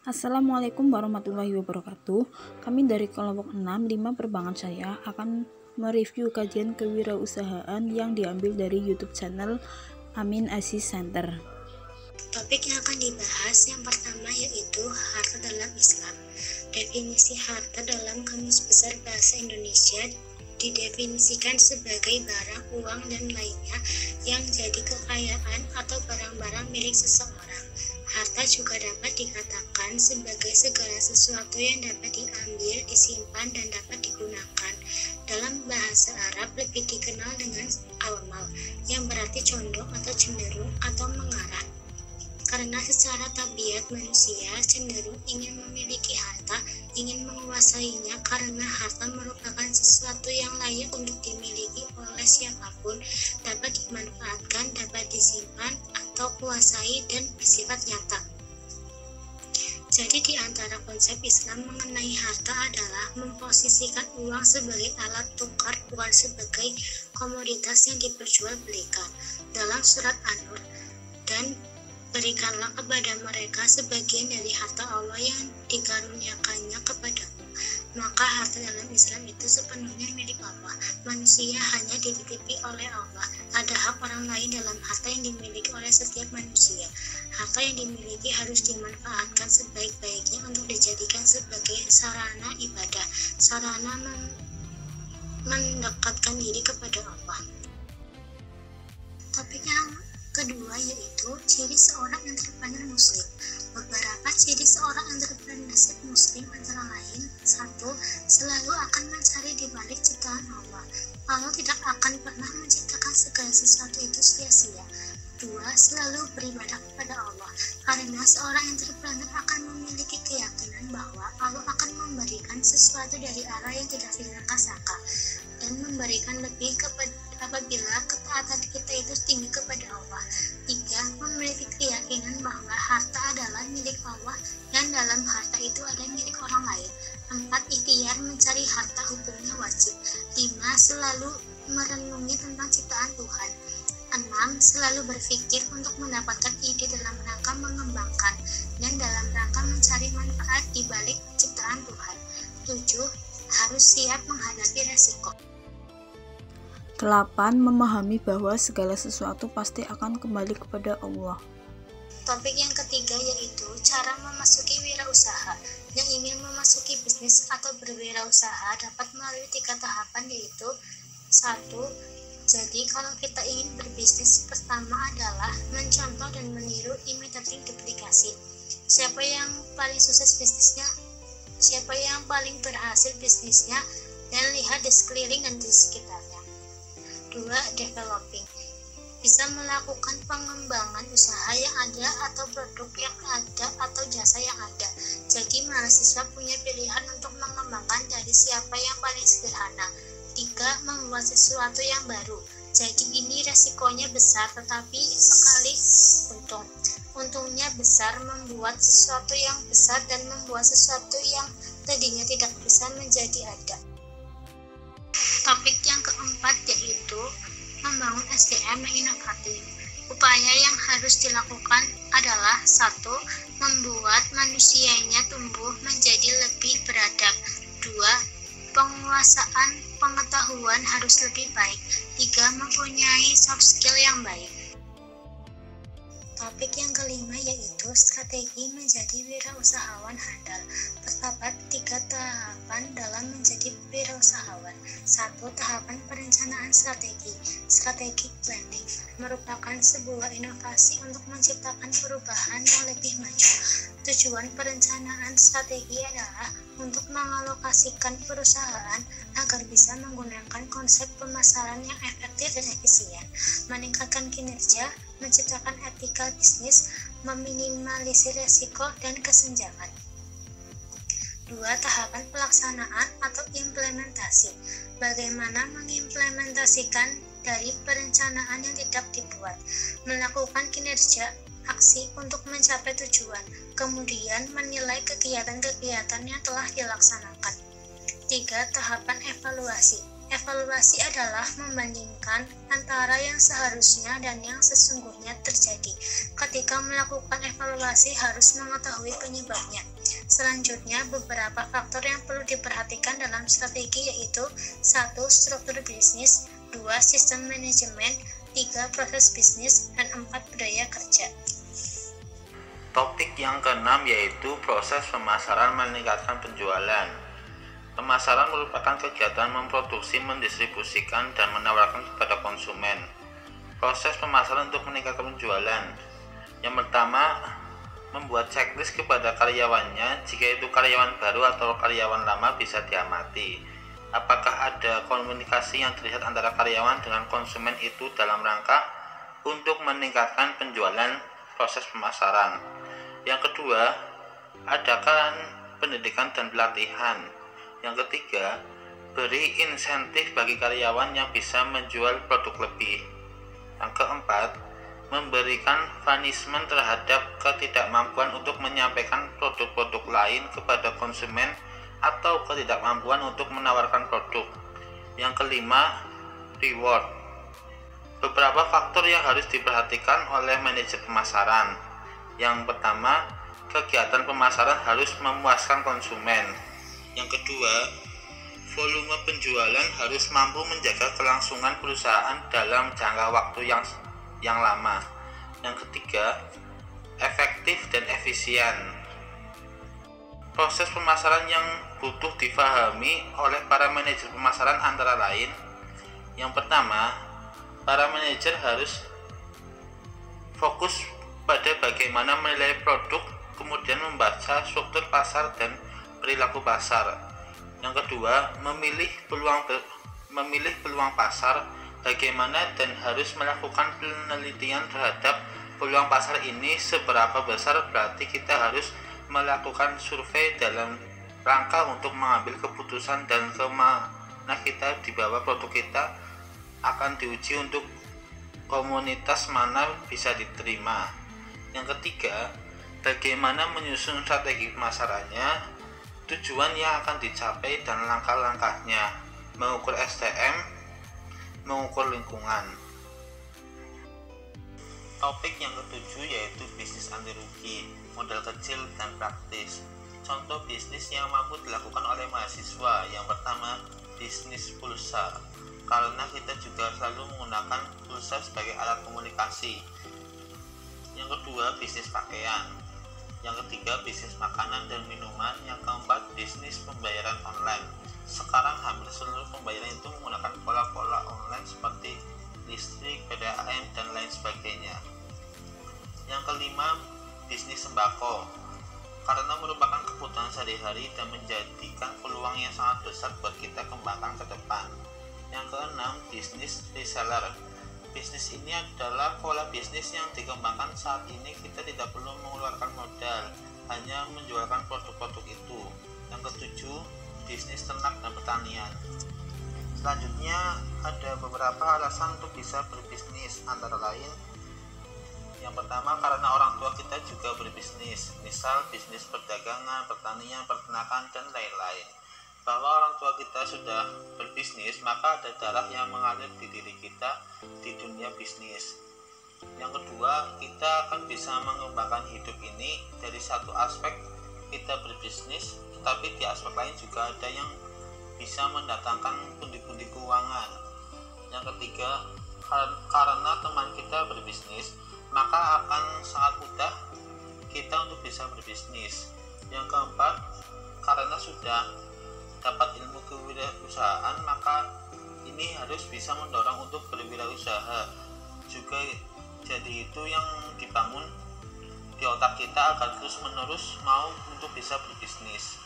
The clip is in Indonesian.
Assalamualaikum warahmatullahi wabarakatuh. Kami dari kelompok 6, 5 Perbankan Syariah akan mereview kajian kewirausahaan yang diambil dari YouTube channel Amin Aziz Center. Topik yang akan dibahas yang pertama yaitu harta dalam Islam. Definisi harta dalam Kamus Besar Bahasa Indonesia didefinisikan sebagai barang, uang, dan lainnya yang jadi kekayaan atau barang-barang milik seseorang. Harta juga dapat dikatakan sebagai segala sesuatu yang dapat diambil, disimpan, dan dapat digunakan. Dalam bahasa Arab lebih dikenal dengan amal, yang berarti condong atau cenderung atau mengarah. Karena secara tabiat manusia cenderung ingin memiliki harta, ingin menguasainya karena harta merupakan sesuatu yang layak untuk dimiliki oleh siapapun, dapat dimanfaatkan, dapat disimpan atau kuasai dan bersifat nyata. Jadi di antara konsep Islam mengenai harta adalah memposisikan uang sebagai alat tukar, bukan sebagai komoditas yang diperjualbelikan. Dalam surat An-Nur, dan berikanlah kepada mereka sebagian dari harta Allah yang dikaruniakannya kepadamu. Maka harta dalam Islam itu sepenuhnya milik Allah. Manusia hanya dititipi oleh Allah. Ada hak orang lain dalam harta yang dimiliki oleh setiap manusia. Harta yang dimiliki harus dimanfaatkan sebaik-baiknya untuk dijadikan sebagai sarana ibadah, sarana mendekatkan diri kepada Allah. Topik yang kedua yaitu ciri seorang entrepreneur muslim. Beberapa ciri seorang entrepreneurship muslim antara lain: 1. Selalu akan mencari di balik ciptaan Allah. Allah tidak akan pernah menciptakan segala sesuatu itu sia-sia. 2. Selalu beribadah kepada Allah. Karena seorang entrepreneur akan memiliki keyakinan bahwa Allah akan memberikan sesuatu dari arah yang tidak disangka-sangka dan memberikan lebih apabila ketaatan kita itu tinggi kepada Allah. 3. Memiliki keyakinan bahwa harta adalah milik Allah dan dalam harta itu ada milik orang lain. 4. Ikhtiar mencari harta hukumnya wajib. 5. Selalu merenungi tentang ciptaan Tuhan. 6. Selalu berpikir untuk mendapatkan ide dalam rangka mengembangkan dan dalam rangka mencari manfaat di balik ciptaan Tuhan. 7. Harus siap menghadapi resiko. 8. Memahami bahwa segala sesuatu pasti akan kembali kepada Allah. Topik yang ketiga yaitu cara memasuki wirausaha. Yang ingin memasuki bisnis atau berwirausaha dapat melalui 3 tahapan yaitu: 1. Jadi kalau kita ingin berbisnis, pertama adalah mencontoh dan meniru imitating duplikasi. Siapa yang paling sukses bisnisnya? Siapa yang paling berhasil bisnisnya? Dan lihat di sekeliling dan di sekitarnya. 2. Developing. Bisa melakukan pengembangan usaha yang ada atau produk yang ada atau jasa yang ada. Jadi mahasiswa punya pilihan untuk mengembangkan dari siapa yang paling sederhana. 3. Membuat sesuatu yang baru. Jadi ini resikonya besar tetapi sekali untung. Untungnya besar membuat sesuatu yang besar dan membuat sesuatu yang tadinya tidak bisa menjadi ada. Topik yang keempat yaitu membangun SDM yang inovatif. Upaya yang harus dilakukan adalah: 1. Membuat manusianya tumbuh menjadi lebih beradab. 2. Penguasaan pengetahuan harus lebih baik. 3. Mempunyai soft skill yang baik. Topik yang kelima yaitu strategi menjadi wirausahawan handal. Terdapat 3 tahapan dalam menjadi wirausahawan. 1. Tahapan perencanaan strategi. Strategic planning merupakan sebuah inovasi untuk menciptakan perubahan yang lebih maju. Tujuan perencanaan strategi adalah untuk mengalokasikan perusahaan agar bisa menggunakan konsep pemasaran yang efektif dan efisien, meningkatkan kinerja, menciptakan etika bisnis, meminimalisir risiko dan kesenjangan. 2. Tahapan pelaksanaan atau implementasi. Bagaimana mengimplementasikan dari perencanaan yang tidak dibuat, melakukan kinerja aksi untuk mencapai tujuan, kemudian menilai kegiatan-kegiatan yang telah dilaksanakan. 3. Tahapan evaluasi. Evaluasi adalah membandingkan antara yang seharusnya dan yang sesungguhnya terjadi. Ketika melakukan evaluasi harus mengetahui penyebabnya. Selanjutnya, beberapa faktor yang perlu diperhatikan dalam strategi yaitu 1. Struktur bisnis, 2. Sistem manajemen, 3. Proses bisnis, dan 4. Budaya kerja. Topik yang keenam yaitu proses pemasaran meningkatkan penjualan. Pemasaran merupakan kegiatan memproduksi, mendistribusikan, dan menawarkan kepada konsumen. Proses pemasaran untuk meningkatkan penjualan. Yang pertama, membuat checklist kepada karyawannya. Jika itu karyawan baru atau karyawan lama bisa diamati. Apakah ada komunikasi yang terlihat antara karyawan dengan konsumen itu dalam rangka untuk meningkatkan penjualan proses pemasaran. Yang kedua, adakan pendidikan dan pelatihan. Yang ketiga, beri insentif bagi karyawan yang bisa menjual produk lebih. Yang keempat, memberikan punishment terhadap ketidakmampuan untuk menyampaikan produk-produk lain kepada konsumen atau ketidakmampuan untuk menawarkan produk. Yang kelima, reward. Beberapa faktor yang harus diperhatikan oleh manajer pemasaran. Yang pertama, kegiatan pemasaran harus memuaskan konsumen. Yang kedua, volume penjualan harus mampu menjaga kelangsungan perusahaan dalam jangka waktu yang lama. Yang ketiga, efektif dan efisien. Proses pemasaran yang butuh difahami oleh para manajer pemasaran antara lain. Yang pertama, para manajer harus fokus pada bagaimana menilai produk, kemudian membaca struktur pasar dan perilaku pasar. Yang kedua, memilih peluang pasar, bagaimana dan harus melakukan penelitian terhadap peluang pasar ini seberapa besar. Berarti kita harus melakukan survei dalam rangka untuk mengambil keputusan dan kemana kita dibawa produk kita akan diuji untuk komunitas mana bisa diterima. Yang ketiga, bagaimana menyusun strategi pemasarannya, tujuan yang akan dicapai dan langkah-langkahnya, mengukur SDM, mengukur lingkungan. Topik yang ketujuh yaitu bisnis anti rugi, modal kecil dan praktis. Contoh bisnis yang mampu dilakukan oleh mahasiswa. Yang pertama, bisnis pulsa, karena kita juga selalu menggunakan pulsa sebagai alat komunikasi. Yang kedua, bisnis pakaian. Yang ketiga, bisnis makanan dan minuman. Yang keempat, bisnis pembayaran online. Sekarang hampir seluruh pembayaran itu menggunakan pola-pola online seperti listrik, PDAM, dan lain sebagainya. Yang kelima, bisnis sembako, karena merupakan kebutuhan sehari-hari dan menjadikan peluang yang sangat besar buat kita kembangkan ke depan. Yang keenam, bisnis reseller. Bisnis ini adalah pola bisnis yang dikembangkan saat ini. Kita tidak perlu mengeluarkan modal, hanya menjualkan produk-produk itu. Yang ketujuh, bisnis ternak dan pertanian. Selanjutnya, ada beberapa alasan untuk bisa berbisnis, antara lain yang pertama, karena orang tua kita juga berbisnis, misal bisnis perdagangan, pertanian, peternakan, dan lain-lain. Bahwa orang tua kita sudah berbisnis, maka ada darah yang mengalir di diri kita di dunia bisnis. Yang kedua, kita akan bisa mengembangkan hidup ini dari satu aspek kita berbisnis, tetapi di aspek lain juga ada yang bisa mendatangkan pundi-pundi keuangan. Yang ketiga, karena teman kita berbisnis, maka akan sangat mudah kita untuk bisa berbisnis. Yang keempat, karena sudah dapat ilmu kewirausahaan, maka ini harus bisa mendorong untuk berwirausaha juga. Jadi itu yang dibangun di otak kita agar terus menerus mau untuk bisa berbisnis.